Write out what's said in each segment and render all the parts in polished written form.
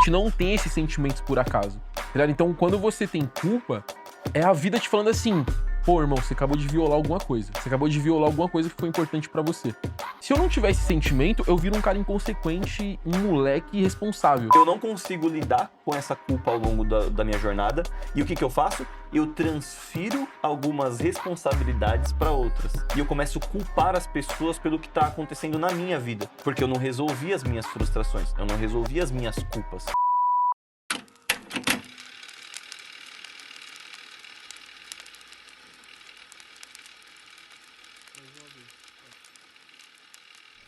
gente não tem esses sentimentos por acaso, tá ligado? Então, quando você tem culpa, é a vida te falando assim: pô, irmão, você acabou de violar alguma coisa. Você acabou de violar alguma coisa que foi importante pra você. Se eu não tiver esse sentimento, eu viro um cara inconsequente, um moleque irresponsável. Eu não consigo lidar com essa culpa ao longo da minha jornada. E o que eu faço? Eu transfiro algumas responsabilidades para outras. E eu começo a culpar as pessoas pelo que tá acontecendo na minha vida. Porque eu não resolvi as minhas frustrações. Eu não resolvi as minhas culpas.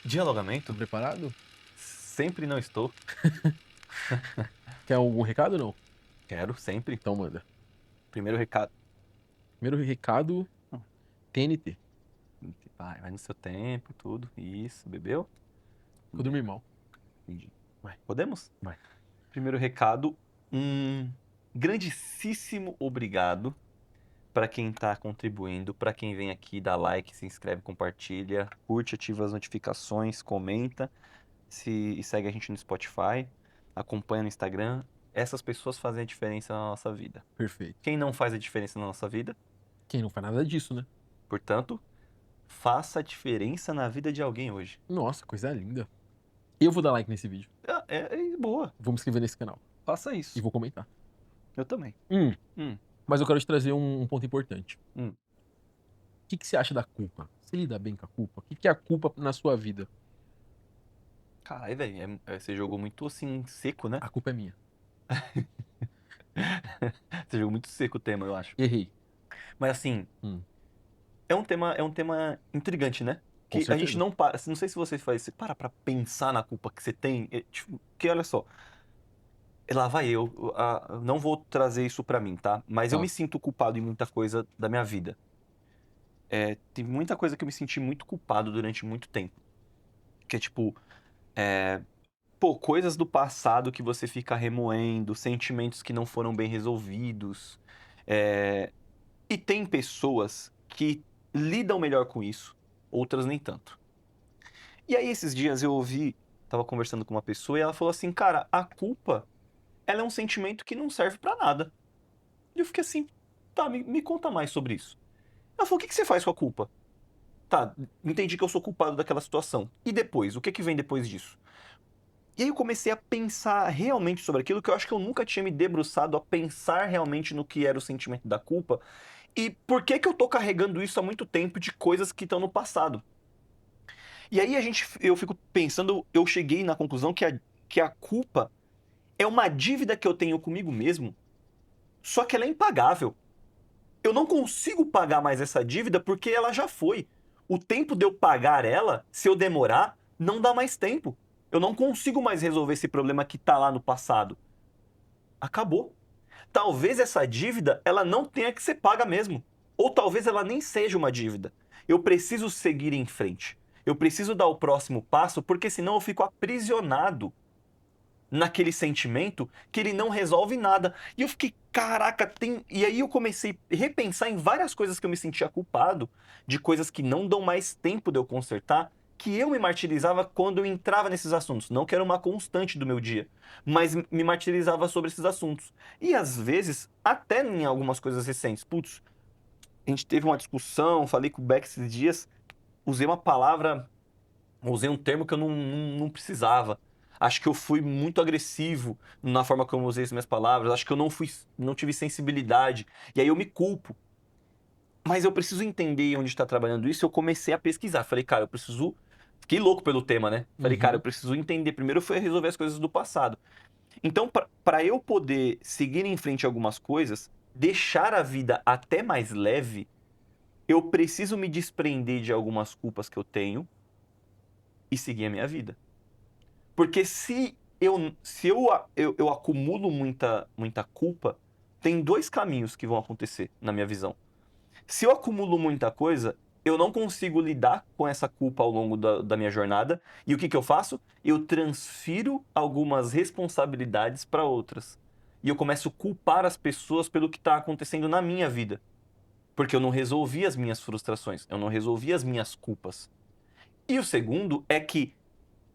Dialogamento? Tá preparado? Sempre não estou. Quer algum recado ou não? Quero, sempre. Então manda. Primeiro recado. Primeiro recado, TNT. Vai no seu tempo, tudo. Isso, bebeu? Eu dormi mal. Entendi. Podemos? Vai. Primeiro recado, um grandíssimo obrigado para quem está contribuindo, para quem vem aqui, dá like, se inscreve, compartilha, curte, ativa as notificações, comenta, e segue a gente no Spotify, acompanha no Instagram. Essas pessoas fazem a diferença na nossa vida. Perfeito. Quem não faz a diferença na nossa vida, Quem não faz nada disso, né? portanto, faça a diferença na vida de alguém hoje. Nossa, coisa linda. Eu vou dar like nesse vídeo. É boa, Vou me inscrever nesse canal. faça isso. E vou comentar. Eu também. Mas eu quero te trazer um ponto importante. Hum. O que você acha da culpa? Você lida bem com a culpa? O que é a culpa na sua vida? Caralho, velho, você jogou muito assim, seco, né? A culpa é minha. Você jogou muito seco o tema, eu acho. Errei. Mas assim, é um tema intrigante, né? Com Que a gente certeza. não para, não sei se você para pra pensar na culpa que você tem, tipo, que olha só, lá vai eu, não vou trazer isso pra mim, tá? Mas eu Tá. me sinto culpado em muita coisa da minha vida. Tem muita coisa que eu me senti muito culpado durante muito tempo. Que é tipo, coisas do passado que você fica remoendo, sentimentos que não foram bem resolvidos. E tem pessoas que lidam melhor com isso, outras nem tanto. E aí esses dias tava conversando com uma pessoa e ela falou assim, cara, a culpa, ela é um sentimento que não serve pra nada. E eu fiquei assim, tá, me conta mais sobre isso. Ela falou, o que você faz com a culpa? Tá, entendi que eu sou culpado daquela situação. E depois? O que vem depois disso? E aí eu comecei a pensar realmente sobre aquilo que eu acho que eu nunca tinha me debruçado a pensar realmente no que era o sentimento da culpa e por que eu tô carregando isso há muito tempo de coisas que estão no passado. E aí eu fico pensando, eu cheguei na conclusão que a culpa é uma dívida que eu tenho comigo mesmo, só que ela é impagável. Eu não consigo pagar mais essa dívida porque ela já foi. O tempo de eu pagar ela, se eu demorar, não dá mais tempo. Eu não consigo mais resolver esse problema que tá lá no passado. Acabou. Talvez essa dívida, ela não tenha que ser paga mesmo. Ou talvez ela nem seja uma dívida. Eu preciso seguir em frente. Eu preciso dar o próximo passo, porque senão eu fico aprisionado naquele sentimento que ele não resolve nada. E eu fiquei, caraca, E aí eu comecei a repensar em várias coisas que eu me sentia culpado, de coisas que não dão mais tempo de eu consertar, que eu me martirizava quando eu entrava nesses assuntos. Não que era uma constante do meu dia, mas me martirizava sobre esses assuntos. E às vezes, até em algumas coisas recentes, putz, a gente teve uma discussão, falei com o Beck esses dias, usei um termo que eu não precisava. Acho que eu fui muito agressivo na forma como eu usei as minhas palavras. Acho que eu não tive sensibilidade. E aí eu me culpo. Mas eu preciso entender onde está trabalhando isso. Eu comecei a pesquisar. Falei, cara, eu preciso. Fiquei louco pelo tema, né? Falei, cara, eu preciso entender. Primeiro foi resolver as coisas do passado. Então, para eu poder seguir em frente algumas coisas, deixar a vida até mais leve, eu preciso me desprender de algumas culpas que eu tenho e seguir a minha vida. Porque se eu acumulo muita culpa, tem dois caminhos que vão acontecer, na minha visão. Se eu acumulo muita coisa, eu não consigo lidar com essa culpa ao longo da minha jornada. E o que eu faço? Eu transfiro algumas responsabilidades para outras. E eu começo a culpar as pessoas pelo que está acontecendo na minha vida. Porque eu não resolvi as minhas frustrações, eu não resolvi as minhas culpas. E o segundo é que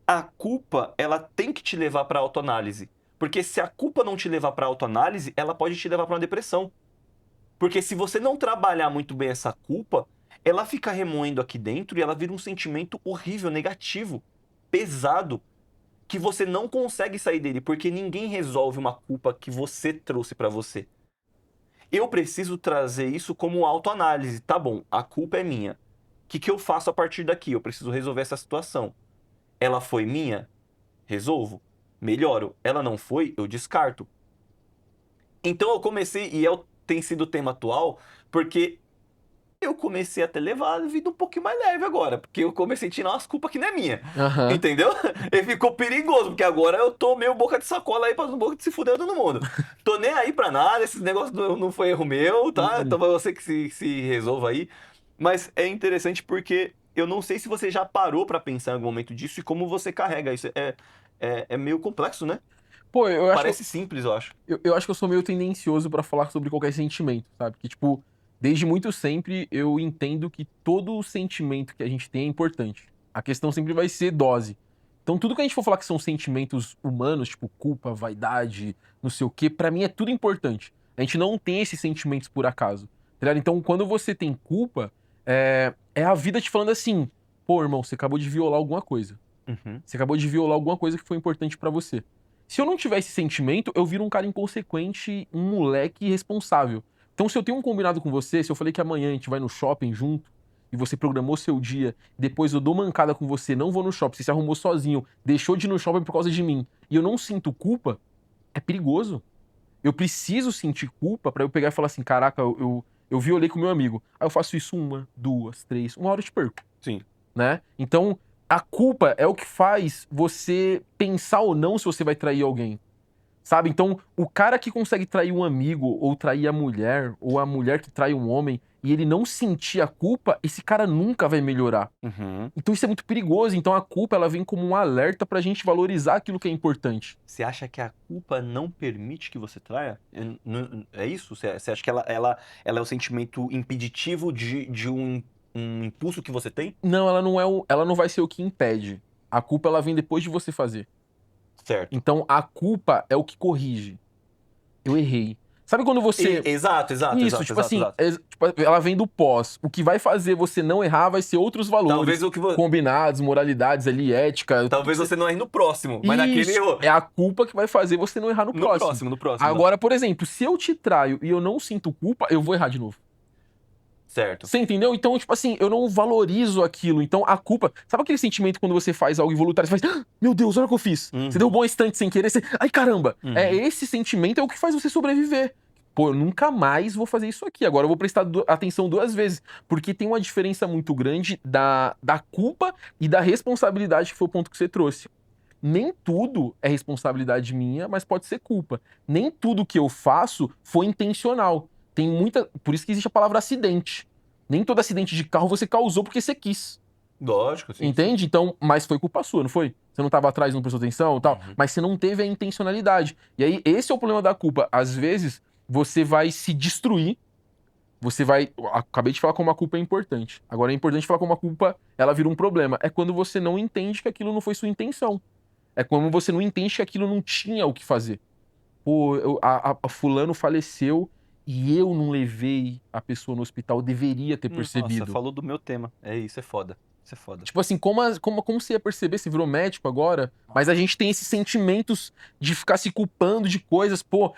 a culpa, ela tem que te levar para autoanálise. Porque se a culpa não te levar pra autoanálise, ela pode te levar pra uma depressão. Porque se você não trabalhar muito bem essa culpa, ela fica remoendo aqui dentro e ela vira um sentimento horrível, negativo, pesado, que você não consegue sair dele, porque ninguém resolve uma culpa que você trouxe pra você. Eu preciso trazer isso como autoanálise. Tá bom, a culpa é minha. O que eu faço a partir daqui? Eu preciso resolver essa situação. Ela foi minha? Resolvo. Ela não foi? Eu descarto. Então eu comecei, tem sido o tema atual, porque eu comecei a ter levado a vida um pouquinho mais leve agora, porque eu comecei a tirar umas culpas que não é minha, Aham. entendeu? E ficou perigoso, porque agora eu tô meio boca de sacola aí pra um pouco de se fuder todo mundo. Tô nem aí pra nada, esses negócios não foi erro meu, tá? Então você que se resolva aí. Mas é interessante porque eu não sei se você já parou pra pensar em algum momento disso e como você carrega isso. É meio complexo, né? Pô, eu acho que Parece simples, eu acho. eu acho que eu sou meio tendencioso pra falar sobre qualquer sentimento, sabe? Que, tipo, desde muito sempre eu entendo que todo sentimento que a gente tem é importante. A questão sempre vai ser dose. Então, tudo que a gente for falar que são sentimentos humanos, tipo culpa, vaidade, não sei o quê, pra mim é tudo importante. A gente não tem esses sentimentos por acaso, tá ligado? Então, quando você tem culpa, é a vida te falando assim: pô, irmão, você acabou de violar alguma coisa. Uhum. Você acabou de violar alguma coisa que foi importante pra você. Se eu não tiver esse sentimento, eu viro um cara inconsequente, um moleque irresponsável. Então, se eu tenho um combinado com você, se eu falei que amanhã a gente vai no shopping junto, e você programou seu dia, depois eu dou mancada com você, não vou no shopping, você se arrumou sozinho, deixou de ir no shopping por causa de mim, e eu não sinto culpa, é perigoso. Eu preciso sentir culpa pra eu pegar e falar assim: caraca, eu violei com meu amigo. Aí eu faço isso uma, duas, três, uma hora eu te perco, Sim. né? Então, a culpa é o que faz você pensar ou não se você vai trair alguém, sabe? Então, o cara que consegue trair um amigo, ou trair a mulher, ou a mulher que trai um homem, e ele não sentir a culpa, esse cara nunca vai melhorar. Uhum. Então isso é muito perigoso. Então a culpa, ela vem como um alerta pra gente valorizar aquilo que é importante. Você acha que a culpa não permite que você traia? É isso? Você acha que ela é o sentimento impeditivo de um impulso que você tem? Não, ela não vai ser o que impede. A culpa, ela vem depois de você fazer. Certo. Então a culpa é o que corrige. Eu errei. Sabe quando você... Exato, exato, Isso, exato, tipo exato, assim, exato. tipo, ela vem do pós. O que vai fazer você não errar vai ser outros valores, Talvez o que vo- combinados, moralidades ali, ética, tudo que Talvez você... você não erre no próximo, mas naquele Isso, errou. é a culpa que vai fazer você não errar no No próximo. próximo, no próximo, exato. Agora, por exemplo, se eu te traio e eu não sinto culpa, eu vou errar de novo. Certo. Você entendeu? Então, tipo assim, eu não valorizo aquilo. Então, a culpa. Sabe aquele sentimento quando você faz algo involuntário? Você faz, "Ah, meu Deus, olha o que eu fiz." Você deu um Uhum. bom instante sem querer. Você, ai, caramba. É Uhum. esse sentimento é o que faz você sobreviver. Pô, eu nunca mais vou fazer isso aqui. Agora eu vou prestar atenção duas vezes. Porque tem uma diferença muito grande da culpa e da responsabilidade, que foi o ponto que você trouxe. Nem tudo é responsabilidade minha, mas pode ser culpa. Nem tudo que eu faço foi intencional. Tem muita. Por isso que existe a palavra acidente. Nem todo acidente de carro você causou porque você quis. Lógico, sim, sim. Entende? Então, mas foi culpa sua, não foi? Você não tava atrás, não prestou atenção e tal. Uhum. Mas você não teve a intencionalidade. E aí, esse é o problema da culpa. Às vezes, você vai se destruir. Você vai. Acabei de falar como a culpa é importante. Agora é importante falar como a culpa ela vira um problema. É quando você não entende que aquilo não foi sua intenção. É quando você não entende que aquilo não tinha o que fazer. Pô, a fulano faleceu e eu não levei a pessoa no hospital, eu deveria ter Nossa, percebido. falou do meu tema. É isso, é foda. Isso é foda. Tipo assim, como você ia perceber? Você virou médico agora? Mas a gente tem esses sentimentos de ficar se culpando de coisas, pô.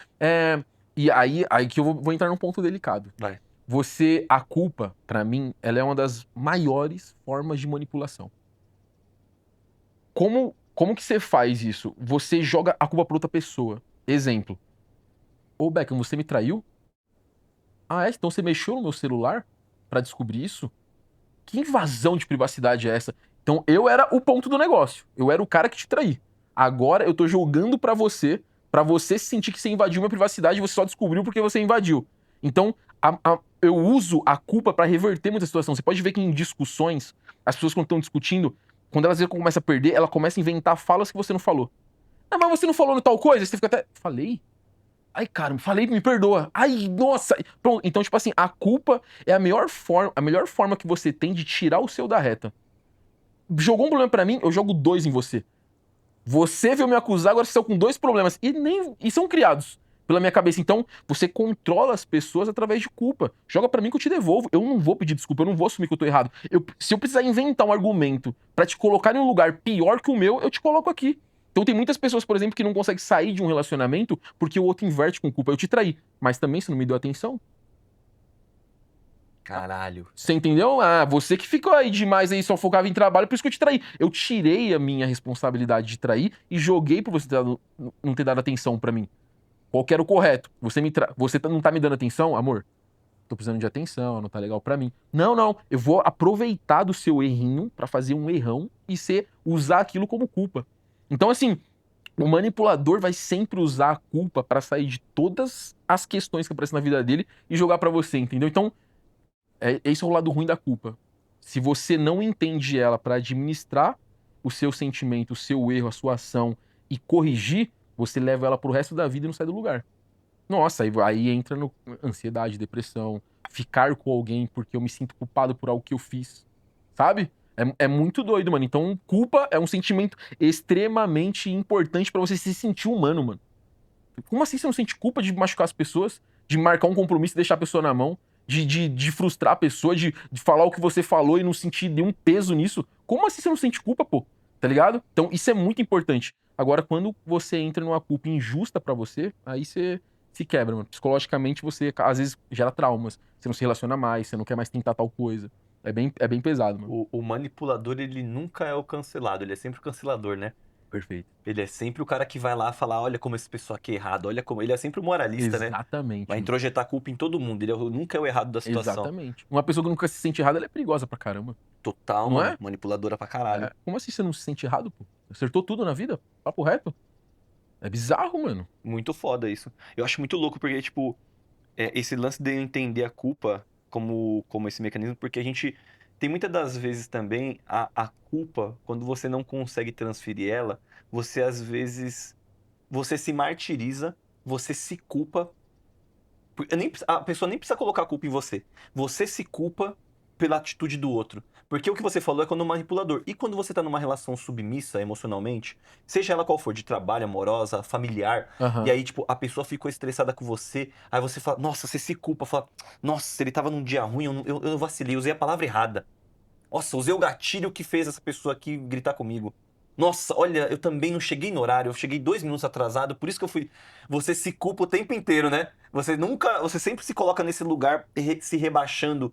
E aí que eu vou entrar num ponto delicado. Vai. A culpa, pra mim, ela é uma das maiores formas de manipulação. Como que você faz isso? Você joga a culpa pra outra pessoa. Exemplo. Ô, Beckham, você me traiu? Ah, é? Então você mexeu no meu celular pra descobrir isso? Que invasão de privacidade é essa? Então eu era o ponto do negócio. Eu era o cara que te traí. Agora eu tô jogando pra você sentir que você invadiu minha privacidade e você só descobriu porque você invadiu. Então eu uso a culpa pra reverter muita situação. Você pode ver que em discussões, as pessoas quando estão discutindo, quando elas começam a perder, ela começa a inventar falas que você não falou. Ah, mas você não falou no tal coisa? Você fica até... Falei? Ai, cara, falei, me perdoa. Ai, nossa. Pronto. Então, tipo assim, a culpa é a melhor forma que você tem de tirar o seu da reta. Jogou um problema pra mim, eu jogo dois em você. Você veio me acusar, agora você saiu com 2 problemas. E são criados pela minha cabeça. Então, você controla as pessoas através de culpa. Joga pra mim que eu te devolvo. Eu não vou pedir desculpa, eu não vou assumir que eu tô errado. Se eu precisar inventar um argumento pra te colocar em um lugar pior que o meu, eu te coloco aqui. Então tem muitas pessoas, por exemplo, que não conseguem sair de um relacionamento porque o outro inverte com culpa. Eu te traí, mas também você não me deu atenção. Caralho. Você entendeu? Ah, você que ficou aí demais aí, só focava em trabalho, por isso que eu te traí. Eu tirei a minha responsabilidade de trair e joguei por você não ter dado atenção pra mim. Qual que era o correto? Você não tá me dando atenção, amor? Tô precisando de atenção, não tá legal pra mim. Não, não. Eu vou aproveitar do seu errinho pra fazer um errão e usar aquilo como culpa. Então, assim, o manipulador vai sempre usar a culpa pra sair de todas as questões que aparecem na vida dele e jogar pra você, entendeu? Então, esse é o lado ruim da culpa. Se você não entende ela pra administrar o seu sentimento, o seu erro, a sua ação e corrigir, você leva ela pro resto da vida e não sai do lugar. Nossa, aí entra no ansiedade, depressão, ficar com alguém porque eu me sinto culpado por algo que eu fiz, sabe? É muito doido, mano. Então, culpa é um sentimento extremamente importante pra você se sentir humano, mano. Como assim você não sente culpa de machucar as pessoas? De marcar um compromisso e deixar a pessoa na mão? De frustrar a pessoa? De falar o que você falou e não sentir nenhum peso nisso? Como assim você não sente culpa, pô? Tá ligado? Então, isso é muito importante. Agora, quando você entra numa culpa injusta pra você, aí você se quebra, mano. Psicologicamente, você às vezes gera traumas. Você não se relaciona mais, você não quer mais tentar tal coisa. É bem pesado, mano. O manipulador, ele nunca é o cancelado, ele é sempre o cancelador, né? Perfeito. Ele é sempre o cara que vai lá falar, olha como esse pessoal aqui é errado, olha como... Ele é sempre o moralista, né? Exatamente, Vai mano. introjetar culpa em todo mundo, nunca é o errado da situação. Exatamente. Uma pessoa que nunca se sente errada, ela é perigosa pra caramba. Total, Não mano. é? Manipuladora pra caralho. Como assim você não se sente errado, pô? Acertou tudo na vida? Papo reto? É bizarro, mano. Muito foda isso. Eu acho muito louco porque, tipo, esse lance de eu entender a culpa como esse mecanismo, porque a gente tem muitas das vezes também a culpa, quando você não consegue transferir ela, você às vezes, você se martiriza, você se culpa. A pessoa nem precisa colocar a culpa em você. Você se culpa pela atitude do outro. Porque o que você falou é quando o manipulador. E quando você tá numa relação submissa emocionalmente, seja ela qual for, de trabalho, amorosa, familiar, e Aham. aí, tipo, a pessoa ficou estressada com você, aí você fala, nossa, você se culpa, fala, nossa, ele tava num dia ruim, eu vacilei, usei a palavra errada. Nossa, usei o gatilho que fez essa pessoa aqui gritar comigo. Nossa, olha, eu também não cheguei no horário, eu cheguei 2 minutos atrasado, por isso que eu fui. Você se culpa o tempo inteiro, né? Você sempre se coloca nesse lugar se rebaixando,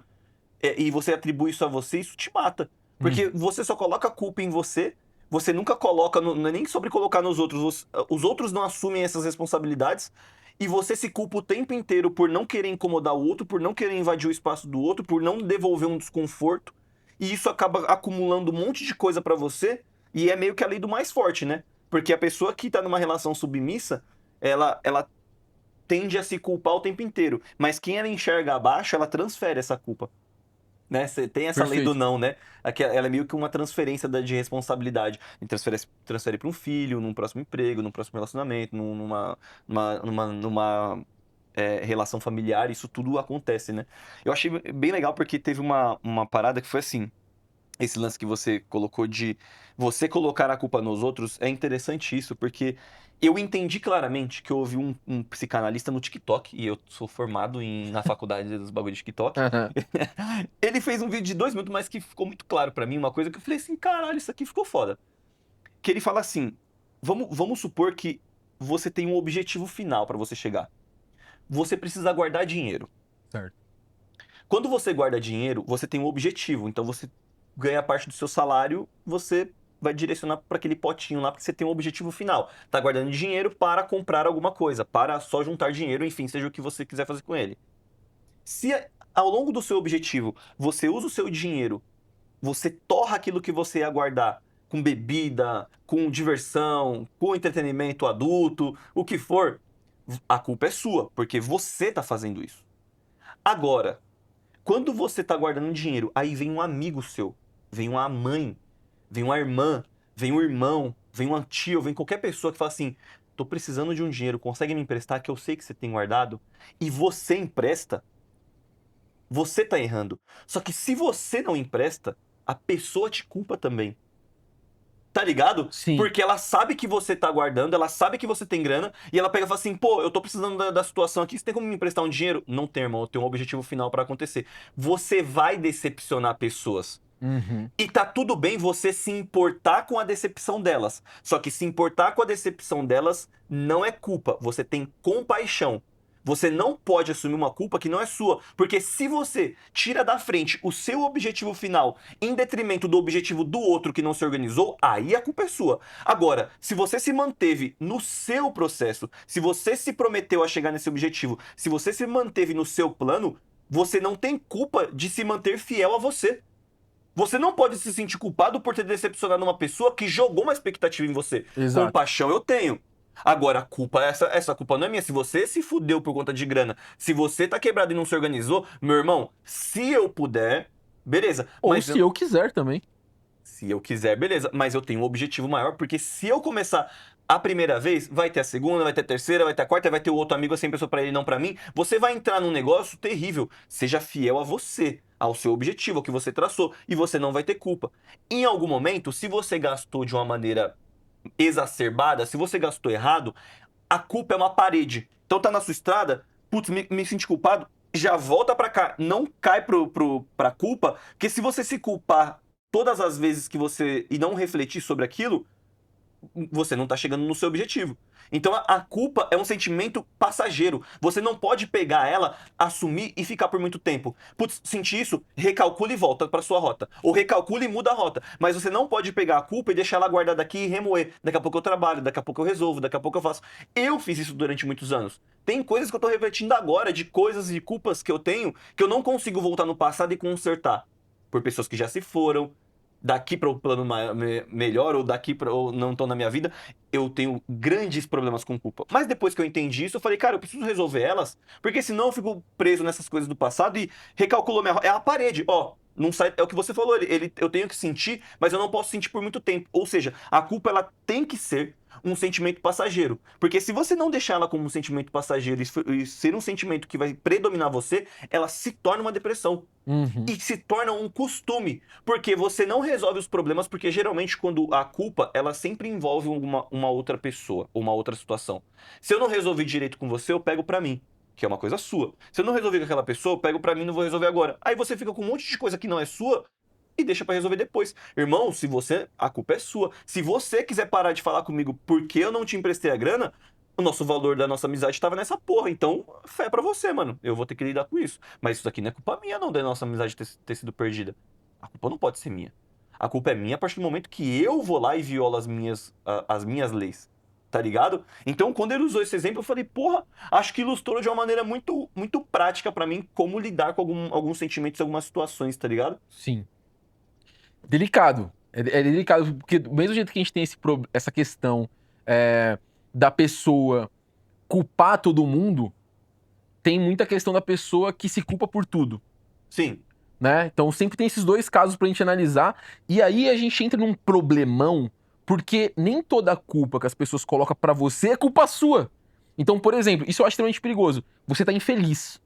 e você atribui isso a você, isso te mata. Porque Hum. você só coloca a culpa em você, você nunca coloca, não é nem sobre colocar nos outros, os outros não assumem essas responsabilidades, e você se culpa o tempo inteiro por não querer incomodar o outro, por não querer invadir o espaço do outro, por não devolver um desconforto, e isso acaba acumulando um monte de coisa pra você, e é meio que a lei do mais forte, né? Porque a pessoa que tá numa relação submissa, ela tende a se culpar o tempo inteiro. Mas quem ela enxerga abaixo, ela transfere essa culpa. Né? Você tem essa lei do Perfeito. não, né? Ela é meio que uma transferência de responsabilidade. E transfere para um filho, num próximo emprego, num próximo relacionamento, numa relação familiar. Isso tudo acontece, né? Eu achei bem legal porque teve uma parada que foi assim. Esse lance que você colocou de você colocar a culpa nos outros, é interessante isso, porque eu entendi claramente que eu ouvi um psicanalista no TikTok, e eu sou formado na faculdade dos bagulho de TikTok. Ele fez um vídeo de 2 minutos, mas que ficou muito claro pra mim, uma coisa que eu falei assim, caralho, isso aqui ficou foda. Que ele fala assim, vamos supor que você tem um objetivo final pra você chegar. Você precisa guardar dinheiro. Certo. Quando você guarda dinheiro, você tem um objetivo. Então você ganha parte do seu salário, você vai direcionar para aquele potinho lá, porque você tem um objetivo final. Tá guardando dinheiro para comprar alguma coisa, para só juntar dinheiro, enfim, seja o que você quiser fazer com ele. Se ao longo do seu objetivo você usa o seu dinheiro, você torra aquilo que você ia guardar com bebida, com diversão, com entretenimento adulto, o que for, a culpa é sua, porque você tá fazendo isso. Agora, quando você tá guardando dinheiro, aí vem um amigo seu, vem uma mãe, vem uma irmã, vem um irmão, vem uma tia, vem qualquer pessoa que fala assim: tô precisando de um dinheiro, consegue me emprestar que eu sei que você tem guardado? E você empresta, você tá errando. Só que se você não empresta, a pessoa te culpa também. Tá ligado? Sim. Porque ela sabe que você tá guardando, ela sabe que você tem grana, e ela pega e fala assim, pô, eu tô precisando da situação aqui, você tem como me emprestar um dinheiro? Não tem, irmão, eu tenho um objetivo final pra acontecer. Você vai decepcionar pessoas. Uhum. E tá tudo bem você se importar com a decepção delas. Só que se importar com a decepção delas não é culpa, você tem compaixão. Você não pode assumir uma culpa que não é sua, porque se você tira da frente o seu objetivo final em detrimento do objetivo do outro que não se organizou, aí a culpa é sua. Agora, se você se manteve no seu processo, se você se prometeu a chegar nesse objetivo, se você se manteve no seu plano, você não tem culpa de se manter fiel a você. Você não pode se sentir culpado por ter decepcionado uma pessoa que jogou uma expectativa em você. Exato. Compaixão eu tenho. Agora, a culpa, essa culpa não é minha. Se você se fudeu por conta de grana, se você tá quebrado e não se organizou, meu irmão, se eu puder, beleza. Ou Mas se eu quiser também. se eu quiser, beleza. Mas eu tenho um objetivo maior, porque se eu começar a primeira vez, vai ter a segunda, vai ter a terceira, vai ter a quarta, vai ter o outro amigo assim, pessoa pra ele, não pra mim. Você vai entrar num negócio terrível. Seja fiel a você, ao seu objetivo, ao que você traçou, e você não vai ter culpa. Em algum momento, se você gastou de uma maneira exacerbada, se você gastou errado, a culpa é uma parede. Então tá na sua estrada, putz, me senti culpado, já volta pra cá, não cai pra culpa, porque se você se culpar todas as vezes que você e não refletir sobre aquilo, você não tá chegando no seu objetivo. Então a culpa é um sentimento passageiro. Você não pode pegar ela, assumir e ficar por muito tempo. Putz, senti isso, recalcula e volta pra sua rota. Ou recalcula e muda a rota. Mas você não pode pegar a culpa e deixar ela guardada aqui e remoer. Daqui a pouco eu trabalho, daqui a pouco eu resolvo, daqui a pouco eu faço. Eu fiz isso durante muitos anos. Tem coisas que eu tô refletindo agora, de coisas e culpas que eu tenho, que eu não consigo voltar no passado e consertar. Por pessoas que já se foram, daqui para o plano melhor, ou daqui para ou não estão na minha vida, eu tenho grandes problemas com culpa. Mas depois que eu entendi isso, eu falei, cara, eu preciso resolver elas, porque senão eu fico preso nessas coisas do passado e recalculou minha. É a parede, ó. Não sai, é o que você falou, eu tenho que sentir, mas eu não posso sentir por muito tempo. Ou seja, a culpa ela tem que ser um sentimento passageiro. Porque se você não deixar ela como um sentimento passageiro e ser um sentimento que vai predominar você, ela se torna uma depressão. Uhum. E se torna um costume, porque você não resolve os problemas, porque geralmente quando a culpa, ela sempre envolve uma outra pessoa, uma outra situação. Se eu não resolvi direito com você, eu pego pra mim, que é uma coisa sua. Se eu não resolvi com aquela pessoa, eu pego pra mim e não vou resolver agora. Aí você fica com um monte de coisa que não é sua e deixa pra resolver depois. Irmão, se você, a culpa é sua. Se você quiser parar de falar comigo porque eu não te emprestei a grana, o nosso valor da nossa amizade tava nessa porra. Então, fé pra você, mano. Eu vou ter que lidar com isso. Mas isso aqui não é culpa minha, não, da nossa amizade ter sido perdida. A culpa não pode ser minha. A culpa é minha a partir do momento que eu vou lá e violo as minhas leis. Tá ligado? Então, quando ele usou esse exemplo, eu falei, porra, acho que ilustrou de uma maneira muito, muito prática pra mim como lidar com alguns sentimentos, algumas situações, tá ligado? Sim. Delicado. É delicado, porque do mesmo jeito que a gente tem essa questão da pessoa culpar todo mundo, tem muita questão da pessoa que se culpa por tudo, Sim. né? Então sempre tem esses dois casos pra gente analisar, e aí a gente entra num problemão, porque nem toda a culpa que as pessoas colocam pra você é culpa sua. Então, por exemplo, isso eu acho extremamente perigoso. Você tá infeliz.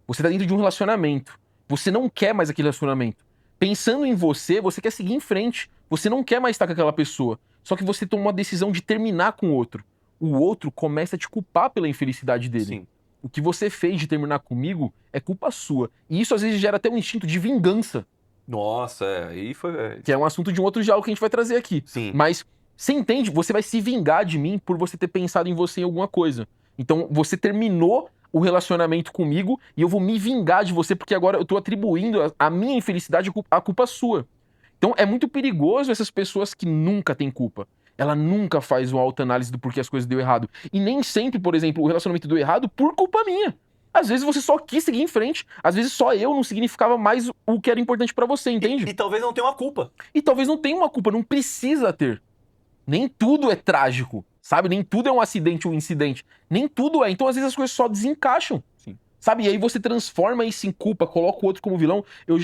Você tá dentro de um relacionamento. Você não quer mais aquele relacionamento. Pensando em você, você quer seguir em frente. Você não quer mais estar com aquela pessoa. Só que você toma uma decisão de terminar com o outro. O outro começa a te culpar pela infelicidade dele. Sim. O que você fez de terminar comigo é culpa sua. E isso às vezes gera até um instinto de vingança, Nossa, aí foi. que é um assunto de um outro diálogo que a gente vai trazer aqui. Sim. Mas você entende? Você vai se vingar de mim por você ter pensado em você em alguma coisa. Então você terminou o relacionamento comigo e eu vou me vingar de você porque agora eu tô atribuindo a minha infelicidade à culpa sua. Então é muito perigoso essas pessoas que nunca têm culpa. Ela nunca faz uma autoanálise do porquê as coisas deu errado. E nem sempre, por exemplo, o relacionamento deu errado por culpa minha. Às vezes você só quis seguir em frente. Às vezes só eu não significava mais o que era importante pra você, entende? E talvez não tenha uma culpa. E talvez não tenha uma culpa, não precisa ter. Nem tudo é trágico, sabe? Nem tudo é um acidente ou um incidente. Nem tudo é. Então, às vezes, as coisas só desencaixam. Sim. Sabe? E aí você transforma isso em culpa, coloca o outro como vilão. Eu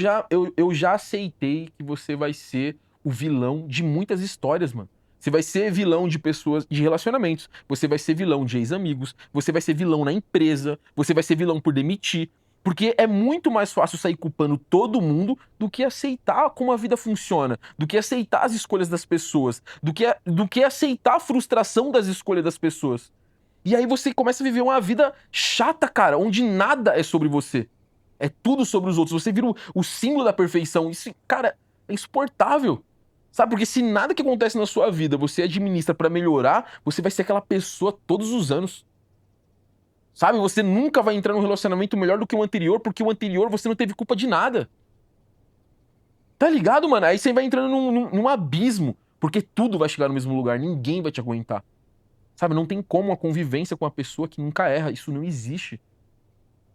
já aceitei que você vai ser o vilão de muitas histórias, mano. Você vai ser vilão de pessoas, de relacionamentos. Você vai ser vilão de ex-amigos. Você vai ser vilão na empresa. Você vai ser vilão por demitir. Porque é muito mais fácil sair culpando todo mundo do que aceitar como a vida funciona, do que aceitar as escolhas das pessoas, do que aceitar a frustração das escolhas das pessoas. E aí você começa a viver uma vida chata, cara, onde nada é sobre você. É tudo sobre os outros. Você vira o símbolo da perfeição. Isso, cara, é insuportável. Sabe? Porque se nada que acontece na sua vida você administra pra melhorar, você vai ser aquela pessoa todos os anos. Sabe? Você nunca vai entrar num relacionamento melhor do que o anterior, porque o anterior você não teve culpa de nada. Tá ligado, mano? Aí você vai entrando num abismo, porque tudo vai chegar no mesmo lugar, ninguém vai te aguentar. Sabe? Não tem como a convivência com uma pessoa que nunca erra, isso não existe.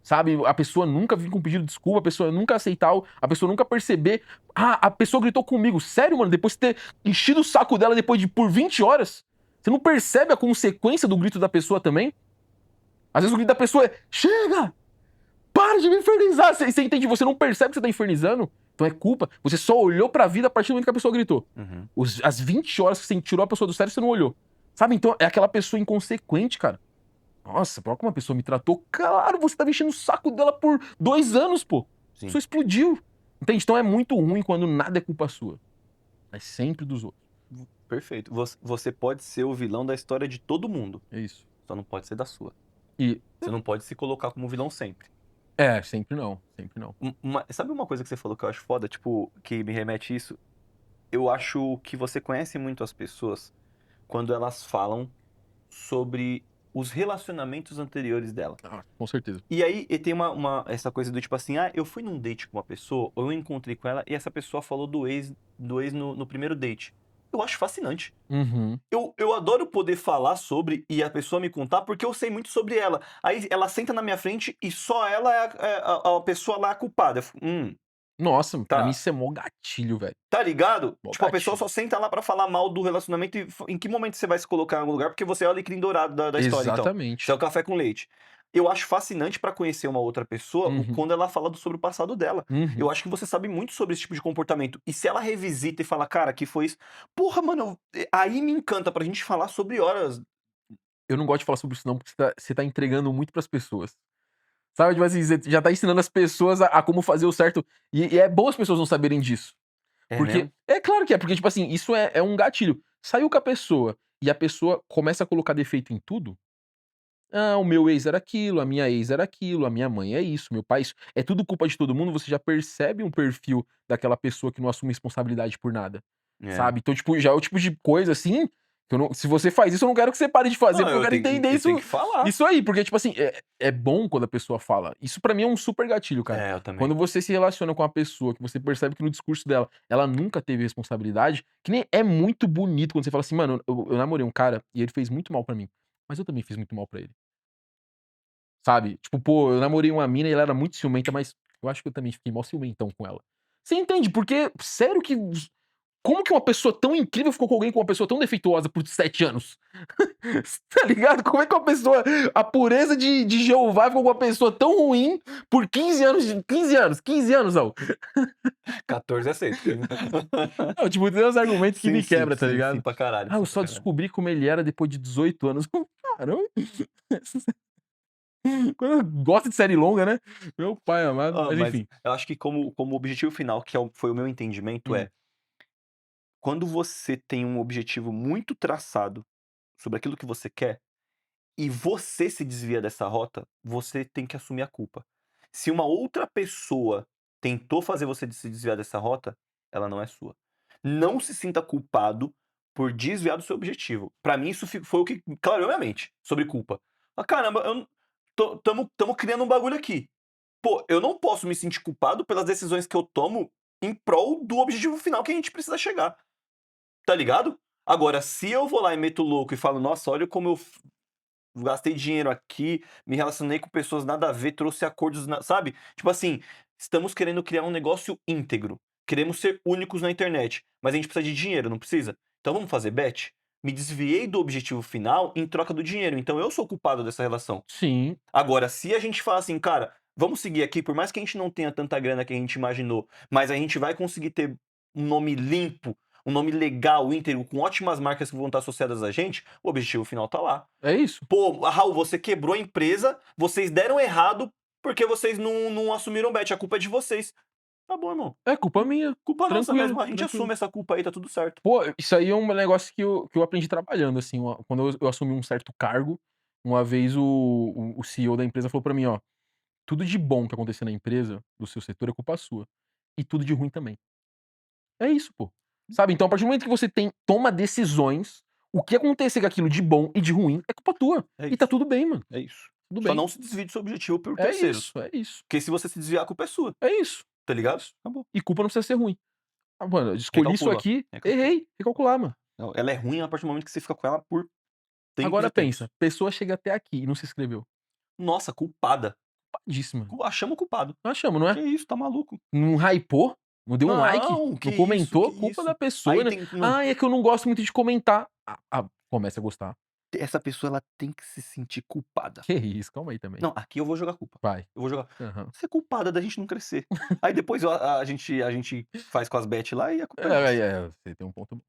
Sabe? A pessoa nunca vir com um pedido de desculpa, a pessoa nunca aceitar, a pessoa nunca perceber. Ah, a pessoa gritou comigo. Sério, mano? Depois de ter enchido o saco dela por 20 horas? Você não percebe a consequência do grito da pessoa também? Às vezes o grito da pessoa é: chega! Para de me infernizar! Você entende? Você não percebe que você tá infernizando? Então é culpa. Você só olhou pra vida a partir do momento que a pessoa gritou. Uhum. As 20 horas que você tirou a pessoa do sério, você não olhou. Sabe? Então é aquela pessoa inconsequente, cara. Nossa, olha como uma pessoa me tratou. Claro, você tá enchendo o saco dela por 2 anos, pô. A Sim. pessoa explodiu. Entende? Então é muito ruim quando nada é culpa sua. É sempre dos outros. Perfeito. Você pode ser o vilão da história de todo mundo, É isso. só não pode ser da sua. E. Você não pode se colocar como vilão sempre. É, sempre não. Sempre não. Sabe uma coisa que você falou que eu acho foda, tipo, que me remete a isso? Eu acho que você conhece muito as pessoas quando elas falam sobre os relacionamentos anteriores dela. Ah, com certeza. E aí e tem essa coisa do tipo assim, ah, eu fui num date com uma pessoa, ou eu encontrei com ela, e essa pessoa falou do ex no primeiro date. Eu acho fascinante. Uhum. Eu adoro poder falar sobre e a pessoa me contar, porque eu sei muito sobre ela. Aí ela senta na minha frente e só ela a pessoa lá culpada. Eu fico, Nossa, pra mim tá. isso é mó gatilho, velho. Tá ligado? Mó Tipo, a pessoa gatilho. só senta lá pra falar mal do relacionamento e em que momento você vai se colocar em algum lugar? Porque você é o alecrim dourado da história, então. Você é Exatamente. o café com leite. Eu acho fascinante pra conhecer uma outra pessoa Uhum. quando ela fala sobre o passado dela. Uhum. Eu acho que você sabe muito sobre esse tipo de comportamento. E se ela revisita e fala, cara, que foi isso. Porra, mano, aí me encanta pra gente falar sobre horas. Eu não gosto de falar sobre isso não, porque você tá entregando muito pras pessoas. Sabe, tipo assim, você já tá ensinando as pessoas a como fazer o certo. E é bom as pessoas não saberem disso. É Porque mesmo? é claro que é, porque, tipo assim, isso é um gatilho. Saiu com a pessoa e a pessoa começa a colocar defeito em tudo. Ah, o meu ex era aquilo, a minha ex era aquilo, a minha mãe é isso, meu pai é isso. É tudo culpa de todo mundo, você já percebe um perfil daquela pessoa que não assume responsabilidade por nada, É. sabe. Então, tipo, já é o tipo de coisa, assim, que eu não se você faz isso, eu não quero que você pare de fazer, Não, porque eu quero entender eu tenho isso que falar. isso aí, porque, tipo assim, é bom quando a pessoa fala. Isso pra mim é um super gatilho, cara. É, eu também. Quando você se relaciona com uma pessoa que você percebe que no discurso dela, ela nunca teve responsabilidade, que nem é muito bonito quando você fala assim: "Mano, eu namorei um cara e ele fez muito mal pra mim, mas eu também fiz muito mal pra ele". Sabe? Tipo, pô, eu namorei uma mina e ela era muito ciumenta, mas eu acho que eu também fiquei mó ciumentão com ela. Você entende? Porque, sério que como que uma pessoa tão incrível ficou com alguém com uma pessoa tão defeituosa por 7 anos? Tá ligado? Como é que uma pessoa a pureza de Jeová ficou com uma pessoa tão ruim por 15 anos 15 anos, Raul. 14 aceito. Não, tipo, tem uns argumentos que Sim, me sim, quebra, tá sim, sim, ligado? pra caralho, Ah, eu sim, pra só caralho. descobri como ele era depois de 18 anos. Caramba. Quando gosta de série longa, né? Meu pai amado. Ah, Mas mas enfim. eu acho que como objetivo final, que foi o meu entendimento, Hum. quando você tem um objetivo muito traçado sobre aquilo que você quer, e você se desvia dessa rota, você tem que assumir a culpa. Se uma outra pessoa tentou fazer você se desviar dessa rota, ela não é sua. Não se sinta culpado por desviar do seu objetivo. Pra mim, isso foi o que clareou minha mente sobre culpa. Ah, caramba, eu não- tamo criando um bagulho aqui. Pô, eu não posso me sentir culpado pelas decisões que eu tomo em prol do objetivo final que a gente precisa chegar. Tá ligado? Agora, se eu vou lá e meto o louco e falo, nossa, olha como eu gastei dinheiro aqui, me relacionei com pessoas nada a ver, trouxe acordos, sabe? Tipo assim, estamos querendo criar um negócio íntegro. Queremos ser únicos na internet, mas a gente precisa de dinheiro, não precisa? Então vamos fazer bet? Me desviei do objetivo final em troca do dinheiro, então eu sou o culpado dessa relação. Sim. Agora, se a gente fala assim, cara, vamos seguir aqui, por mais que a gente não tenha tanta grana que a gente imaginou, mas a gente vai conseguir ter um nome limpo, um nome legal, íntegro, com ótimas marcas que vão estar associadas a gente, o objetivo final tá lá. É isso. Pô, Raul, você quebrou a empresa, vocês deram errado, Porque vocês não assumiram bet, a culpa é de vocês. Tá bom, irmão. É culpa minha. Culpa nossa Tranquilo, mesmo. A gente tranquilo. assume essa culpa aí, tá tudo certo. Pô, isso aí é um negócio que eu aprendi trabalhando, assim, quando eu assumi um certo cargo, uma vez o CEO da empresa falou pra mim, ó, tudo de bom que acontecer na empresa, do seu setor, é culpa sua. E tudo de ruim também. É isso, pô. Sabe? Então, a partir do momento que você toma decisões, o que acontecer com aquilo de bom e de ruim é culpa tua. É E tá isso. tudo bem, mano. É isso. Tudo Só bem. não se desvie do seu objetivo por É terceiros. isso, é isso. Porque se você se desviar, a culpa é sua. É isso. Tá ligado? Acabou. E culpa não precisa ser ruim. Ah, mano, eu escolhi isso Recalcula. aqui, Recalcula. errei, recalcular, mano. Não, ela é ruim a partir do momento que você fica com ela por tempos Agora e tempos. pensa, pessoa chega até aqui e não se inscreveu. Nossa, culpada. Culpadíssima. Achamos o culpado. Achamos, não Que é? isso, tá maluco? Não hypou, não deu um like, Não, que não isso, comentou, que culpa isso. da pessoa, Aí né? tem. Não, Ah, é que eu não gosto muito de comentar. Começa a gostar. essa pessoa ela tem que se sentir culpada. Que isso, calma aí também. Não, aqui eu vou jogar culpa. Vai. Eu vou jogar. Aham. Você é culpada da gente não crescer. Aí depois a gente faz com as bet lá e a culpa é nossa. Você tem um ponto